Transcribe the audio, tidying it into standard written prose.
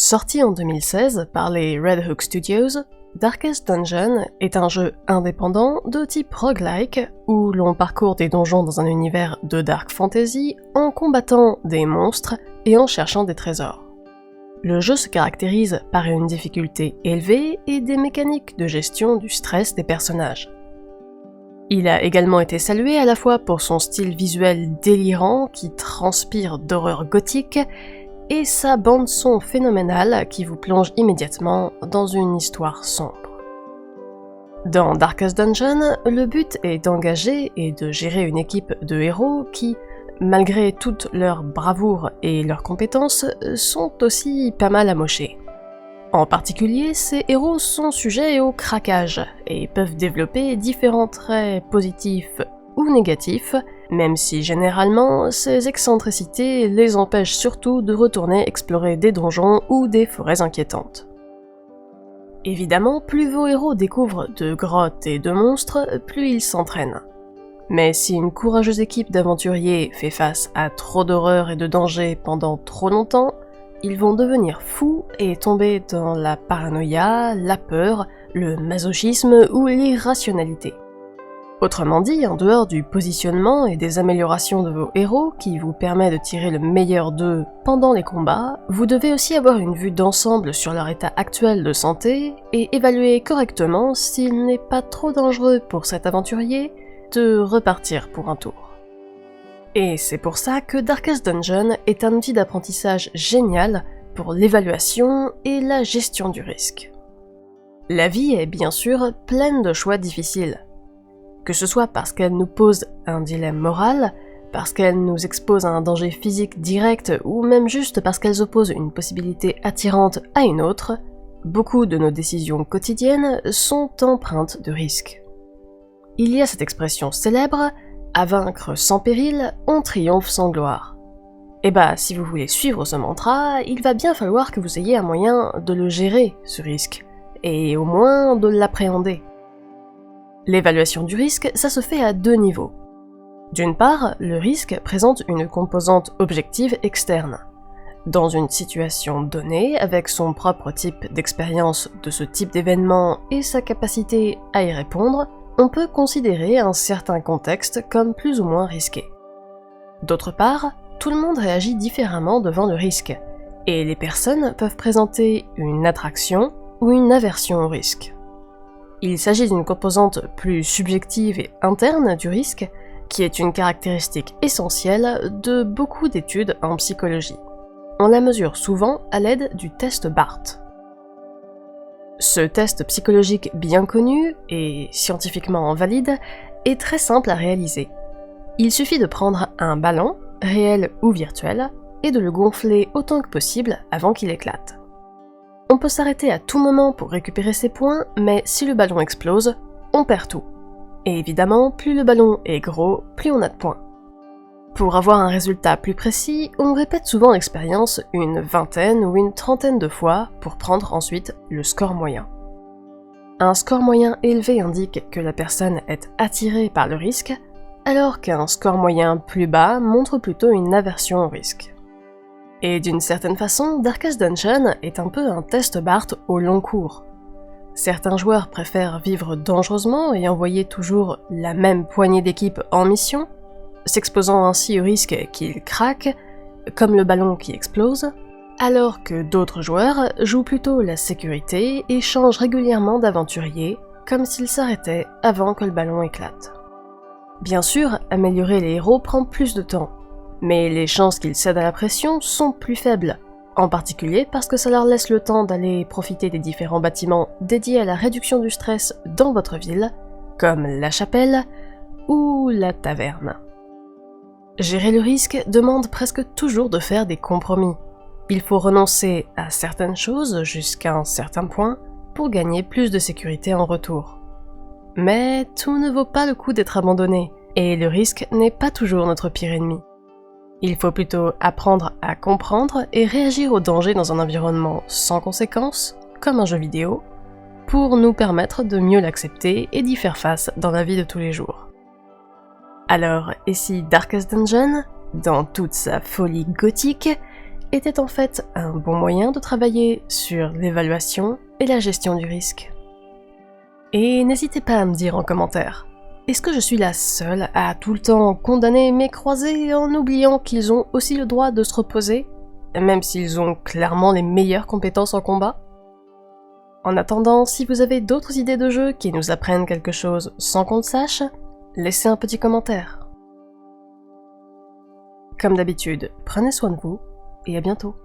Sorti en 2016 par les Red Hook Studios, Darkest Dungeon est un jeu indépendant de type roguelike où l'on parcourt des donjons dans un univers de dark fantasy en combattant des monstres et en cherchant des trésors. Le jeu se caractérise par une difficulté élevée et des mécaniques de gestion du stress des personnages. Il a également été salué à la fois pour son style visuel délirant qui transpire d'horreur gothique et sa bande-son phénoménale qui vous plonge immédiatement dans une histoire sombre. Dans Darkest Dungeon, le but est d'engager et de gérer une équipe de héros qui, malgré toute leur bravoure et leurs compétences, sont aussi pas mal amochés. En particulier, ces héros sont sujets au craquage et peuvent développer différents traits positifs ou négatifs, même si généralement ces excentricités les empêchent surtout de retourner explorer des donjons ou des forêts inquiétantes. Évidemment, plus vos héros découvrent de grottes et de monstres, plus ils s'entraînent. Mais si une courageuse équipe d'aventuriers fait face à trop d'horreur et de dangers pendant trop longtemps, ils vont devenir fous et tomber dans la paranoïa, la peur, le masochisme ou l'irrationalité. Autrement dit, en dehors du positionnement et des améliorations de vos héros qui vous permet de tirer le meilleur d'eux pendant les combats, vous devez aussi avoir une vue d'ensemble sur leur état actuel de santé et évaluer correctement s'il n'est pas trop dangereux pour cet aventurier de repartir pour un tour. Et c'est pour ça que Darkest Dungeon est un outil d'apprentissage génial pour l'évaluation et la gestion du risque. La vie est bien sûr pleine de choix difficiles. Que ce soit parce qu'elle nous pose un dilemme moral, parce qu'elle nous expose à un danger physique direct ou même juste parce qu'elles opposent une possibilité attirante à une autre, beaucoup de nos décisions quotidiennes sont empreintes de risques. Il y a cette expression célèbre « à vaincre sans péril, on triomphe sans gloire ». Et bah, si vous voulez suivre ce mantra, il va bien falloir que vous ayez un moyen de le gérer, ce risque, et au moins de l'appréhender. L'évaluation du risque, ça se fait à deux niveaux. D'une part, le risque présente une composante objective externe. Dans une situation donnée, avec son propre type d'expérience de ce type d'événement et sa capacité à y répondre, on peut considérer un certain contexte comme plus ou moins risqué. D'autre part, tout le monde réagit différemment devant le risque, et les personnes peuvent présenter une attraction ou une aversion au risque. Il s'agit d'une composante plus subjective et interne du risque, qui est une caractéristique essentielle de beaucoup d'études en psychologie. On la mesure souvent à l'aide du test Barth. Ce test psychologique bien connu et scientifiquement valide est très simple à réaliser. Il suffit de prendre un ballon, réel ou virtuel, et de le gonfler autant que possible avant qu'il éclate. On peut s'arrêter à tout moment pour récupérer ses points, mais si le ballon explose, on perd tout. Et évidemment, plus le ballon est gros, plus on a de points. Pour avoir un résultat plus précis, on répète souvent l'expérience une vingtaine ou une trentaine de fois pour prendre ensuite le score moyen. Un score moyen élevé indique que la personne est attirée par le risque, alors qu'un score moyen plus bas montre plutôt une aversion au risque. Et d'une certaine façon, Darkest Dungeon est un peu un test Barth au long cours. Certains joueurs préfèrent vivre dangereusement et envoyer toujours la même poignée d'équipes en mission, s'exposant ainsi au risque qu'ils craquent, comme le ballon qui explose, alors que d'autres joueurs jouent plutôt la sécurité et changent régulièrement d'aventurier, comme s'ils s'arrêtaient avant que le ballon éclate. Bien sûr, améliorer les héros prend plus de temps, mais les chances qu'ils cèdent à la pression sont plus faibles, en particulier parce que ça leur laisse le temps d'aller profiter des différents bâtiments dédiés à la réduction du stress dans votre ville, comme la chapelle ou la taverne. Gérer le risque demande presque toujours de faire des compromis. Il faut renoncer à certaines choses jusqu'à un certain point pour gagner plus de sécurité en retour. Mais tout ne vaut pas le coup d'être abandonné, et le risque n'est pas toujours notre pire ennemi. Il faut plutôt apprendre à comprendre et réagir au danger dans un environnement sans conséquences, comme un jeu vidéo, pour nous permettre de mieux l'accepter et d'y faire face dans la vie de tous les jours. Alors, et si Darkest Dungeon, dans toute sa folie gothique, était en fait un bon moyen de travailler sur l'évaluation et la gestion du risque. Et n'hésitez pas à me dire en commentaire, est-ce que je suis la seule à tout le temps condamner mes croisés en oubliant qu'ils ont aussi le droit de se reposer, même s'ils ont clairement les meilleures compétences en combat? En attendant, si vous avez d'autres idées de jeux qui nous apprennent quelque chose sans qu'on le sache, laissez un petit commentaire. Comme d'habitude, prenez soin de vous et à bientôt.